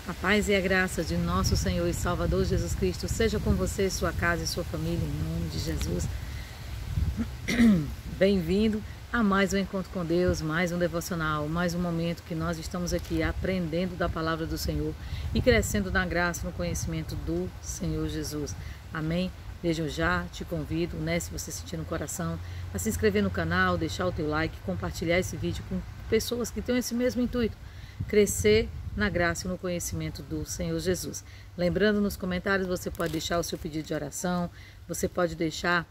A paz e a graça de nosso Senhor e Salvador Jesus Cristo seja com você, sua casa e sua família, em nome de Jesus. Bem-vindo a mais um encontro com Deus, mais um devocional, mais um momento que nós estamos aqui aprendendo da palavra do Senhor e crescendo na graça e no conhecimento do Senhor Jesus. Amém? Desde já te convido, né, se você sentir no coração, a se inscrever no canal, deixar o teu like, compartilhar esse vídeo com pessoas que têm esse mesmo intuito, crescer na graça e no conhecimento do Senhor Jesus. Lembrando, nos comentários você pode deixar o seu pedido de oração, você pode deixar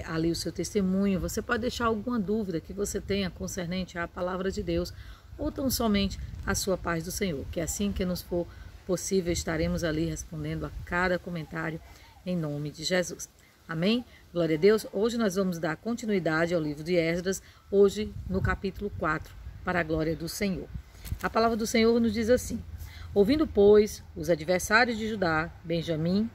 ali o seu testemunho, você pode deixar alguma dúvida que você tenha concernente à palavra de Deus ou tão somente a sua paz do Senhor, que assim que nos for possível estaremos ali respondendo a cada comentário em nome de Jesus. Amém? Glória a Deus. Hoje nós vamos dar continuidade ao livro de Esdras, hoje no capítulo 4, para a glória do Senhor. A palavra do Senhor nos diz assim: ouvindo, pois, os adversários de Judá, Benjamim,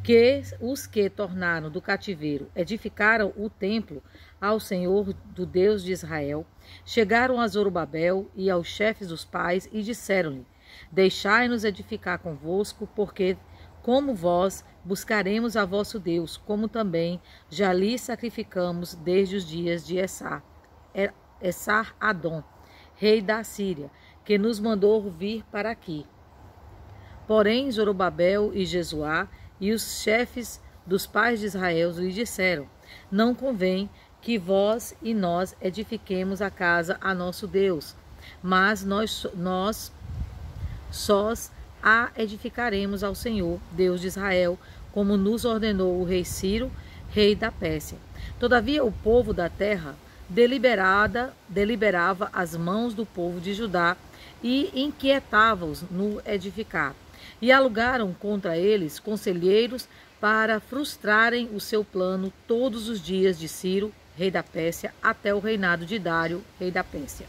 que os que tornaram do cativeiro edificaram o templo ao Senhor do Deus de Israel, chegaram a Zorobabel e aos chefes dos pais e disseram-lhe: deixai-nos edificar convosco, porque como vós buscaremos a vosso Deus, como também já lhe sacrificamos desde os dias de Esar-Adom, rei da Síria, que nos mandou vir para aqui. Porém, Zorobabel e Jesuá e os chefes dos pais de Israel lhe disseram: não convém que vós e nós edifiquemos a casa a nosso Deus, mas nós sós a edificaremos ao Senhor, Deus de Israel, como nos ordenou o rei Ciro, rei da Pérsia. Todavia o povo da terra deliberava as mãos do povo de Judá e inquietava-os no edificar. E alugaram contra eles conselheiros para frustrarem o seu plano todos os dias de Ciro, rei da Pérsia, até o reinado de Dário, rei da Pérsia.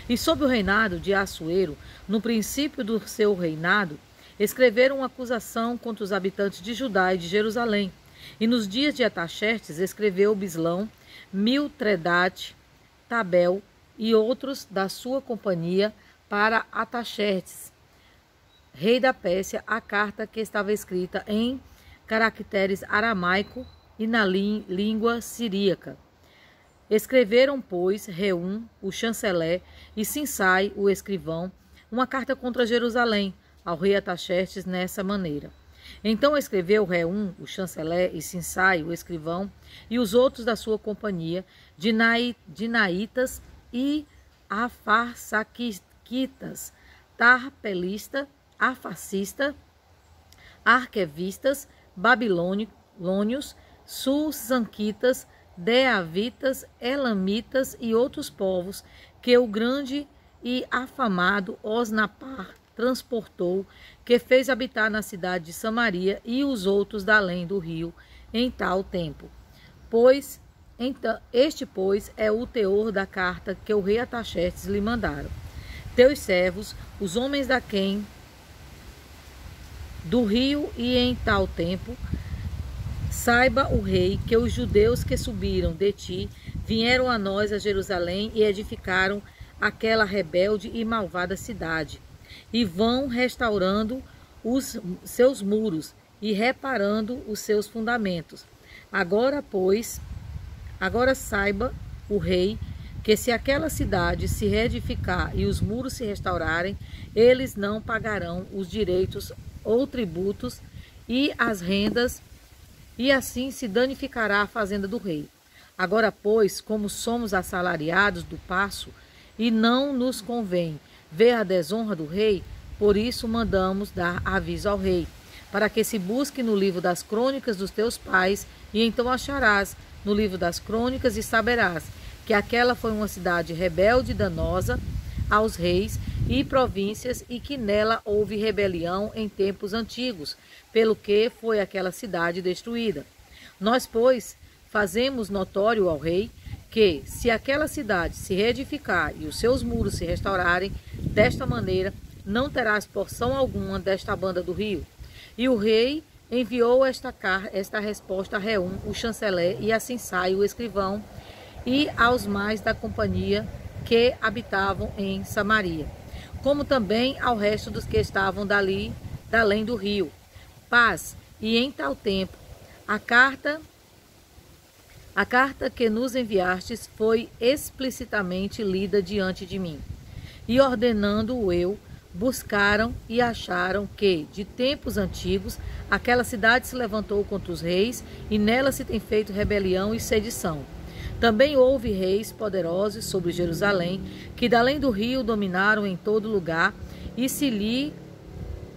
E sob o reinado de Assuero, no princípio do seu reinado, escreveram uma acusação contra os habitantes de Judá e de Jerusalém. E nos dias de Ataxerxes escreveu Bislão, Miltredate, Tabel e outros da sua companhia para Ataxerxes, rei da Pérsia, a carta que estava escrita em caracteres aramaico e na língua siríaca. Escreveram, pois, Reum, o chanceler, e Sinsai, o escrivão, uma carta contra Jerusalém, ao rei Ataxerxes, nessa maneira. Então escreveu Reum, o chanceler, e Sinsai, o escrivão, e os outros da sua companhia, Dinaitas e Afarsaquitas, Tarpelista, Arfacista, Arquevistas, Babilônios, Susanquitas, Deavitas, Elamitas e outros povos que o grande e afamado Osnapar transportou, que fez habitar na cidade de Samaria e os outros da além do rio em tal tempo. Este é o teor da carta que o rei Ataxerxes lhe mandaram. Teus servos, os homens daquém do rio e em tal tempo, saiba o rei que os judeus que subiram de ti vieram a nós a Jerusalém e edificaram aquela rebelde e malvada cidade, e vão restaurando os seus muros e reparando os seus fundamentos. Agora saiba o rei que se aquela cidade se reedificar e os muros se restaurarem, eles não pagarão os direitos ou tributos e as rendas, e assim se danificará a fazenda do rei. Agora, pois, como somos assalariados do paço, e não nos convém ver a desonra do rei, por isso mandamos dar aviso ao rei, para que se busque no livro das crônicas dos teus pais, e então acharás no livro das crônicas e saberás que aquela foi uma cidade rebelde e danosa aos reis e províncias, e que nela houve rebelião em tempos antigos, pelo que foi aquela cidade destruída. Nós, pois, fazemos notório ao rei que, se aquela cidade se reedificar e os seus muros se restaurarem, desta maneira não terás porção alguma desta banda do rio. E o rei enviou esta resposta a Reum, o chanceler, e a Sinsai, o escrivão, e aos mais da companhia que habitavam em Samaria. como também ao resto dos que estavam dali, da além do rio. Paz, e em tal tempo, a carta que nos enviastes foi explicitamente lida diante de mim. E ordenando-o eu, buscaram e acharam que, de tempos antigos, aquela cidade se levantou contra os reis e nela se tem feito rebelião e sedição. Também houve reis poderosos sobre Jerusalém, que da além do rio dominaram em todo lugar e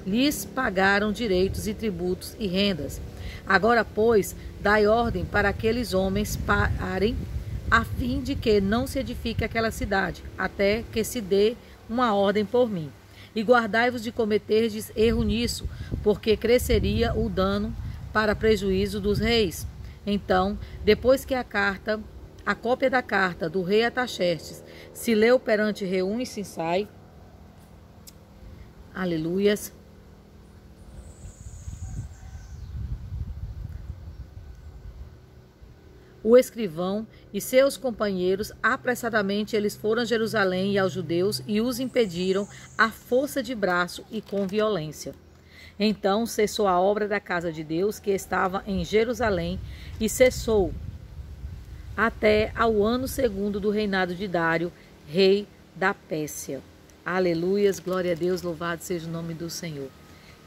lhes pagaram direitos e tributos e rendas. Agora, pois, dai ordem para aqueles homens pararem, a fim de que não se edifique aquela cidade, até que se dê uma ordem por mim. E guardai-vos de cometerdes erro nisso, porque cresceria o dano para prejuízo dos reis. Então, depois que a cópia da carta do rei Artaxerxes se leu perante Reum e Sinsai, aleluias, o escrivão e seus companheiros, apressadamente eles foram a Jerusalém e aos judeus e os impediram à força de braço e com violência. Então cessou a obra da casa de Deus que estava em Jerusalém e cessou até ao ano segundo do reinado de Dário, rei da Pérsia. Aleluias, glória a Deus, louvado seja o nome do Senhor.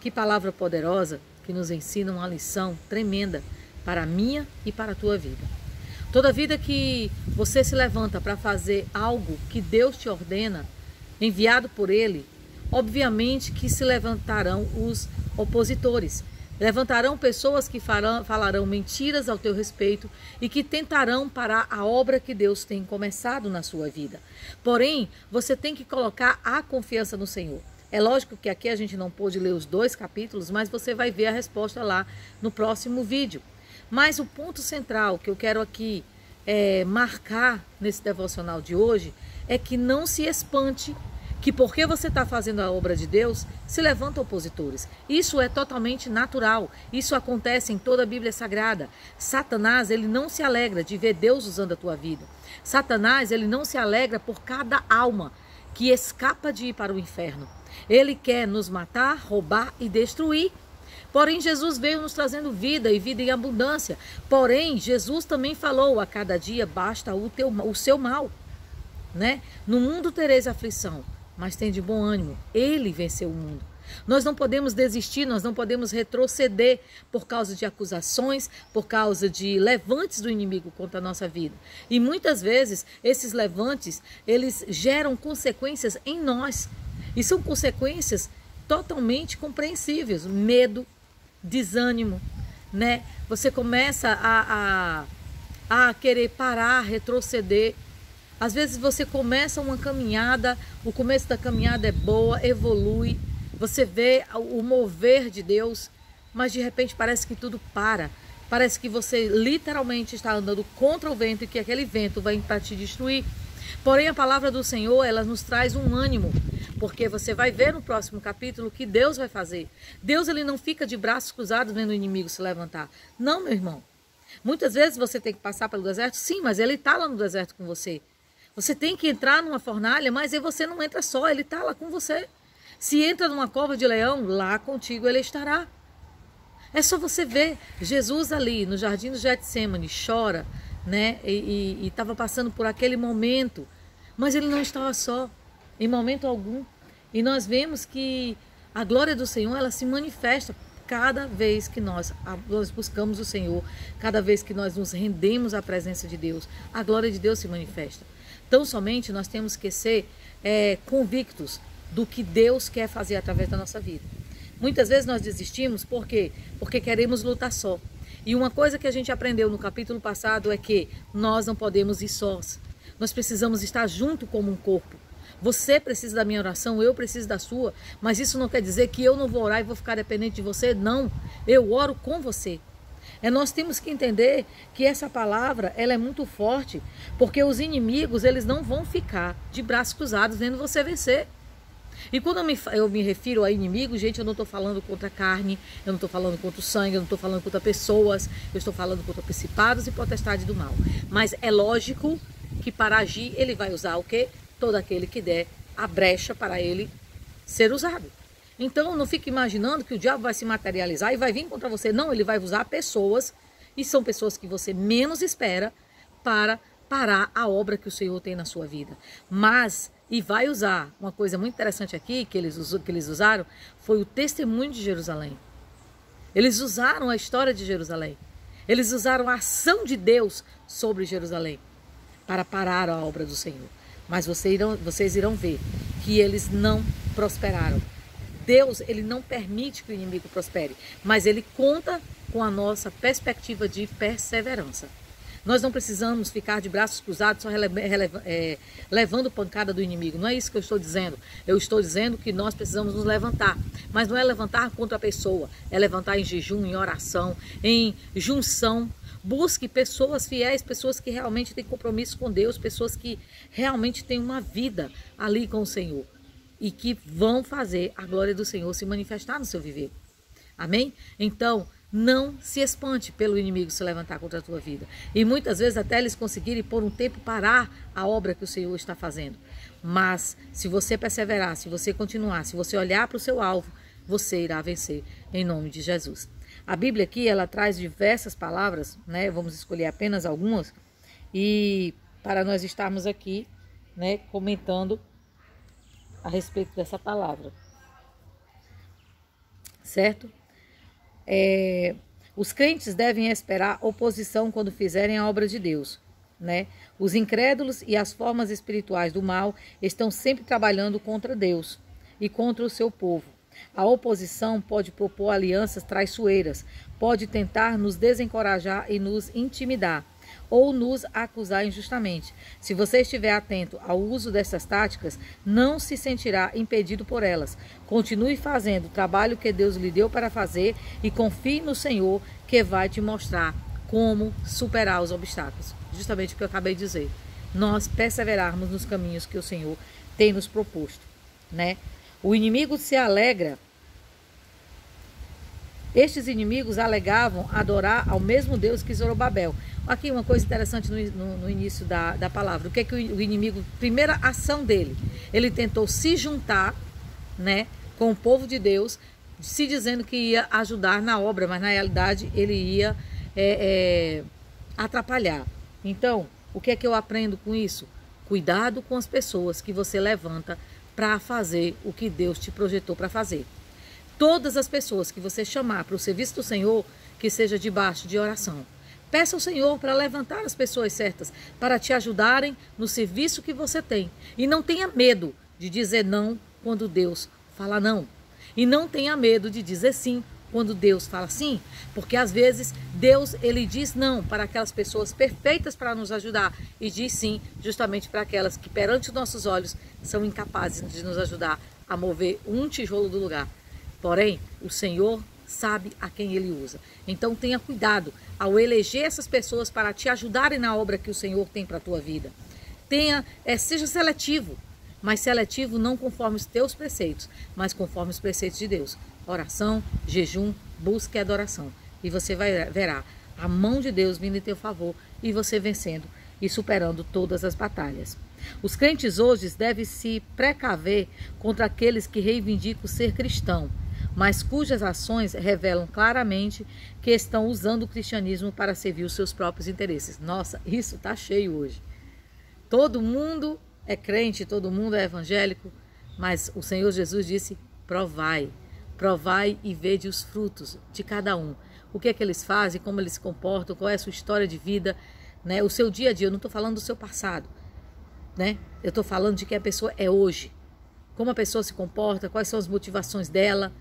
Que palavra poderosa que nos ensina uma lição tremenda para a minha e para a tua vida. Toda vida que você se levanta para fazer algo que Deus te ordena, enviado por Ele, obviamente que se levantarão os opositores. Levantarão pessoas que falarão mentiras ao teu respeito e que tentarão parar a obra que Deus tem começado na sua vida. Porém, você tem que colocar a confiança no Senhor. É lógico que aqui a gente não pôde ler os 2 capítulos, mas você vai ver a resposta lá no próximo vídeo. Mas o ponto central que eu quero aqui marcar nesse devocional de hoje é que não se espante que porque você está fazendo a obra de Deus, se levantam opositores. Isso é totalmente natural. Isso acontece em toda a Bíblia Sagrada. Satanás, ele não se alegra de ver Deus usando a tua vida. Satanás, ele não se alegra por cada alma que escapa de ir para o inferno. Ele quer nos matar, roubar e destruir. Porém, Jesus veio nos trazendo vida e vida em abundância. Porém, Jesus também falou, a cada dia basta o seu mal. Né? No mundo tereis aflição, mas tem de bom ânimo. Ele venceu o mundo. Nós não podemos desistir, nós não podemos retroceder por causa de acusações, por causa de levantes do inimigo contra a nossa vida. E muitas vezes, esses levantes, eles geram consequências em nós. E são consequências totalmente compreensíveis. Medo, desânimo, né? Você começa a querer parar, retroceder. Às vezes você começa uma caminhada, o começo da caminhada é boa, evolui, você vê o mover de Deus, mas de repente parece que tudo para. Parece que você literalmente está andando contra o vento e que aquele vento vai para te destruir. Porém, a palavra do Senhor, ela nos traz um ânimo, porque você vai ver no próximo capítulo o que Deus vai fazer. Deus, ele não fica de braços cruzados vendo o inimigo se levantar. Não, meu irmão. Muitas vezes você tem que passar pelo deserto, sim, mas ele está lá no deserto com você. Você tem que entrar numa fornalha, mas aí você não entra só, ele está lá com você. Se entra numa cova de leão, lá contigo ele estará. É só você ver Jesus ali no jardim do Getsêmani, chora, né? E estava passando por aquele momento, mas ele não estava só, em momento algum. E nós vemos que a glória do Senhor, ela se manifesta cada vez que nós buscamos o Senhor, cada vez que nós nos rendemos à presença de Deus, a glória de Deus se manifesta. Tão somente nós temos que ser convictos do que Deus quer fazer através da nossa vida. Muitas vezes nós desistimos, por quê? Porque queremos lutar só. E uma coisa que a gente aprendeu no capítulo passado é que nós não podemos ir sós. Nós precisamos estar junto como um corpo. Você precisa da minha oração, eu preciso da sua, mas isso não quer dizer que eu não vou orar e vou ficar dependente de você, não. Eu oro com você. Nós temos que entender que essa palavra, ela é muito forte, porque os inimigos, eles não vão ficar de braços cruzados vendo você vencer. E quando eu me refiro a inimigo, gente, eu não estou falando contra a carne, eu não estou falando contra o sangue, eu não estou falando contra pessoas, eu estou falando contra principados e potestades do mal. Mas é lógico que para agir, ele vai usar o quê? Todo aquele que der a brecha para ele ser usado. Então não fique imaginando que o diabo vai se materializar e vai vir contra você. Não, ele vai usar pessoas, e são pessoas que você menos espera, para parar a obra que o Senhor tem na sua vida. Mas, e vai usar, uma coisa muito interessante aqui que eles usaram, foi o testemunho de Jerusalém. Eles usaram a história de Jerusalém. Eles usaram a ação de Deus sobre Jerusalém para parar a obra do Senhor. Mas vocês irão ver que eles não prosperaram. Deus, ele não permite que o inimigo prospere, mas ele conta com a nossa perspectiva de perseverança. Nós não precisamos ficar de braços cruzados só levando pancada do inimigo. Não é isso que eu estou dizendo. Eu estou dizendo que nós precisamos nos levantar. Mas não é levantar contra a pessoa. É levantar em jejum, em oração, em junção. Busque pessoas fiéis, pessoas que realmente têm compromisso com Deus, pessoas que realmente têm uma vida ali com o Senhor e que vão fazer a glória do Senhor se manifestar no seu viver. Amém? Então, não se espante pelo inimigo se levantar contra a tua vida. E muitas vezes até eles conseguirem por um tempo parar a obra que o Senhor está fazendo. Mas se você perseverar, se você continuar, se você olhar para o seu alvo, você irá vencer em nome de Jesus. A Bíblia aqui, ela traz diversas palavras, né? Vamos escolher apenas algumas. E para nós estarmos aqui, né, comentando a respeito dessa palavra. Certo? Os crentes devem esperar oposição quando fizerem a obra de Deus, né? Os incrédulos e as formas espirituais do mal estão sempre trabalhando contra Deus e contra o seu povo. A oposição pode propor alianças traiçoeiras, pode tentar nos desencorajar e nos intimidar, ou nos acusar injustamente. Se você estiver atento ao uso dessas táticas, não se sentirá impedido por elas. Continue fazendo o trabalho que Deus lhe deu para fazer e confie no Senhor, que vai te mostrar como superar os obstáculos. Justamente o que eu acabei de dizer. Nós perseverarmos nos caminhos que o Senhor tem nos proposto, né? O inimigo se alegra. Estes inimigos alegavam adorar ao mesmo Deus que Zorobabel. Aqui uma coisa interessante no início da palavra. O que é que o inimigo, primeira ação dele, ele tentou se juntar, né, com o povo de Deus, se dizendo que ia ajudar na obra, mas na realidade ele ia atrapalhar. Então, o que é que eu aprendo com isso? Cuidado com as pessoas que você levanta para fazer o que Deus te projetou para fazer. Todas as pessoas que você chamar para o serviço do Senhor, que seja debaixo de oração. Peça ao Senhor para levantar as pessoas certas, para te ajudarem no serviço que você tem. E não tenha medo de dizer não quando Deus fala não. E não tenha medo de dizer sim quando Deus fala sim. Porque às vezes Deus, ele diz não para aquelas pessoas perfeitas para nos ajudar. E diz sim justamente para aquelas que perante os nossos olhos são incapazes de nos ajudar a mover um tijolo do lugar. Porém, o Senhor sabe a quem ele usa. Então tenha cuidado ao eleger essas pessoas para te ajudarem na obra que o Senhor tem para a tua vida. Seja seletivo, mas seletivo não conforme os teus preceitos, mas conforme os preceitos de Deus. Oração, jejum, busca e adoração. E você verá a mão de Deus vindo em teu favor e você vencendo e superando todas as batalhas. Os crentes hoje devem se precaver contra aqueles que reivindicam ser cristão, mas cujas ações revelam claramente que estão usando o cristianismo para servir os seus próprios interesses. Nossa, isso está cheio hoje. Todo mundo é crente, todo mundo é evangélico, mas o Senhor Jesus disse, provai e vede os frutos de cada um. O que é que eles fazem, como eles se comportam, qual é a sua história de vida, né? O seu dia a dia. Eu não estou falando do seu passado, né? Eu estou falando de quem a pessoa é hoje. Como a pessoa se comporta, quais são as motivações dela.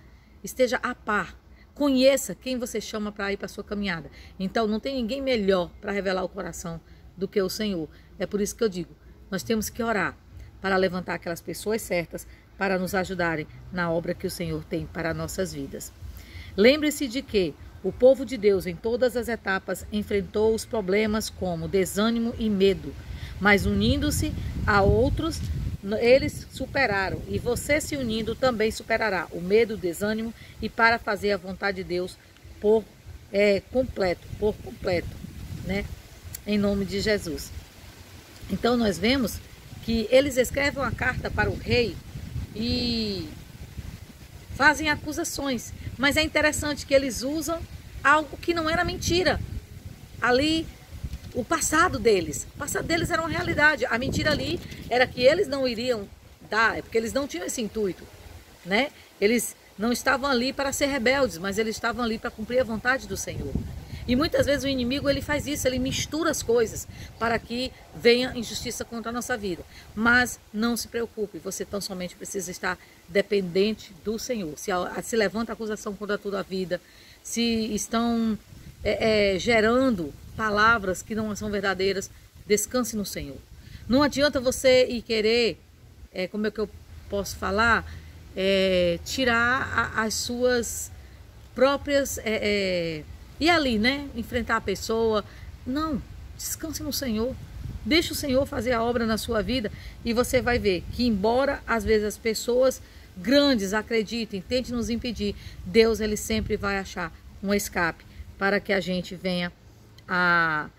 Esteja a par. Conheça quem você chama para ir para a sua caminhada. Então, não tem ninguém melhor para revelar o coração do que o Senhor. É por isso que eu digo, nós temos que orar para levantar aquelas pessoas certas para nos ajudarem na obra que o Senhor tem para nossas vidas. Lembre-se de que o povo de Deus, em todas as etapas, enfrentou os problemas como desânimo e medo, mas unindo-se a outros, eles superaram, e você se unindo também superará o medo, o desânimo, e para fazer a vontade de Deus por completo, né? Em nome de Jesus. Então nós vemos que eles escrevem uma carta para o rei e fazem acusações, mas é interessante que eles usam algo que não era mentira. Ali, o passado deles era uma realidade. A mentira ali era que eles não iriam dar, porque eles não tinham esse intuito, né? Eles não estavam ali para ser rebeldes, mas eles estavam ali para cumprir a vontade do Senhor. E muitas vezes o inimigo ele faz isso, ele mistura as coisas para que venha injustiça contra a nossa vida. Mas não se preocupe, você tão somente precisa estar dependente do Senhor. Se levanta acusação contra a tua vida, se estão gerando palavras que não são verdadeiras, descanse no Senhor. Não adianta você ir querer, como é que eu posso falar, tirar as suas próprias... E ali, né? Enfrentar a pessoa. Não, descanse no Senhor. Deixe o Senhor fazer a obra na sua vida. E você vai ver que embora às vezes as pessoas grandes acreditem, tentem nos impedir, Deus ele sempre vai achar um escape para que a gente venha a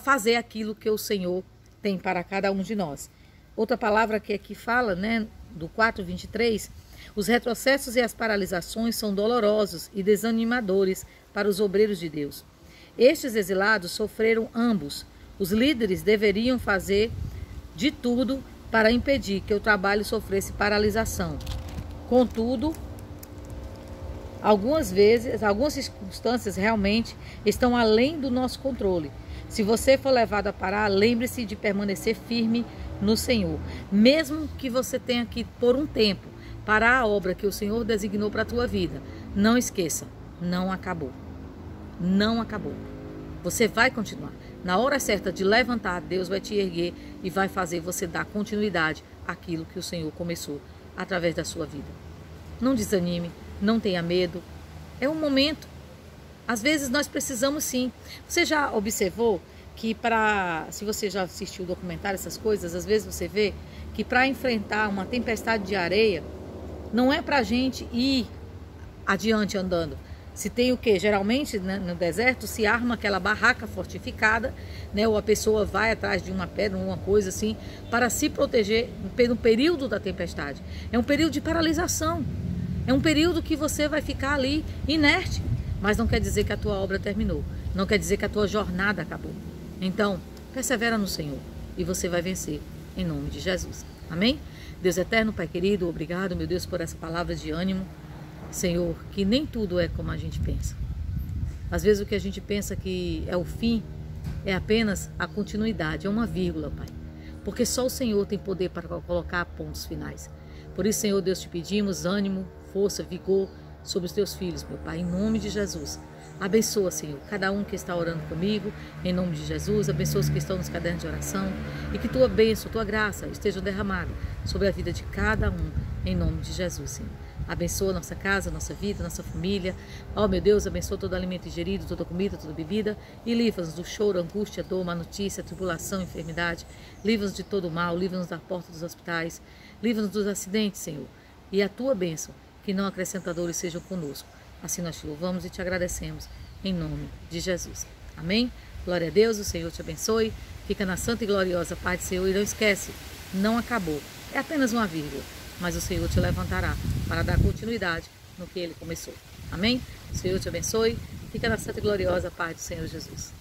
fazer aquilo que o Senhor tem para cada um de nós. Outra palavra que aqui fala, né? Do 4:23, os retrocessos e as paralisações são dolorosos e desanimadores para os obreiros de Deus. Estes exilados sofreram ambos. Os líderes deveriam fazer de tudo para impedir que o trabalho sofresse paralisação. Contudo, algumas circunstâncias realmente estão além do nosso controle. Se você for levado a parar, lembre-se de permanecer firme no Senhor. Mesmo que você tenha que, por um tempo, parar a obra que o Senhor designou para a tua vida, não esqueça, não acabou. Não acabou. Você vai continuar. Na hora certa de levantar, Deus vai te erguer e vai fazer você dar continuidade àquilo que o Senhor começou através da sua vida. Não desanime, não tenha medo. É um momento. Às vezes nós precisamos sim. Você já observou que se você já assistiu o documentário, essas coisas, às vezes você vê que para enfrentar uma tempestade de areia, não é para a gente ir adiante andando. Se tem o que? Geralmente, né, no deserto se arma aquela barraca fortificada, né, ou a pessoa vai atrás de uma pedra, uma coisa assim, para se proteger no período da tempestade. É um período de paralisação. É um período que você vai ficar ali inerte. Mas não quer dizer que a tua obra terminou. Não quer dizer que a tua jornada acabou. Então, persevera no Senhor e você vai vencer em nome de Jesus. Amém? Deus eterno, Pai querido, obrigado, meu Deus, por essa palavra de ânimo. Senhor, que nem tudo é como a gente pensa. Às vezes o que a gente pensa que é o fim é apenas a continuidade, é uma vírgula, Pai. Porque só o Senhor tem poder para colocar pontos finais. Por isso, Senhor, Deus, te pedimos ânimo, força, vigor sobre os teus filhos, meu Pai, em nome de Jesus. Abençoa, Senhor, cada um que está orando comigo, em nome de Jesus. Abençoa os que estão nos cadernos de oração e que tua bênção, tua graça estejam derramadas sobre a vida de cada um, em nome de Jesus, Senhor. Abençoa nossa casa, nossa vida, nossa família. Oh, meu Deus, abençoa todo alimento ingerido, toda comida, toda bebida. E livra-nos do choro, angústia, dor, má notícia, tribulação, enfermidade. Livra-nos de todo mal, livra-nos da porta dos hospitais. Livra-nos dos acidentes, Senhor. E a tua bênção, que não acrescentadores sejam conosco. Assim nós te louvamos e te agradecemos, em nome de Jesus. Amém? Glória a Deus, o Senhor te abençoe. Fica na santa e gloriosa paz do Senhor. E não esquece, não acabou. É apenas uma vírgula. Mas o Senhor te levantará para dar continuidade no que Ele começou. Amém? O Senhor te abençoe. Fica na santa e gloriosa paz do Senhor Jesus.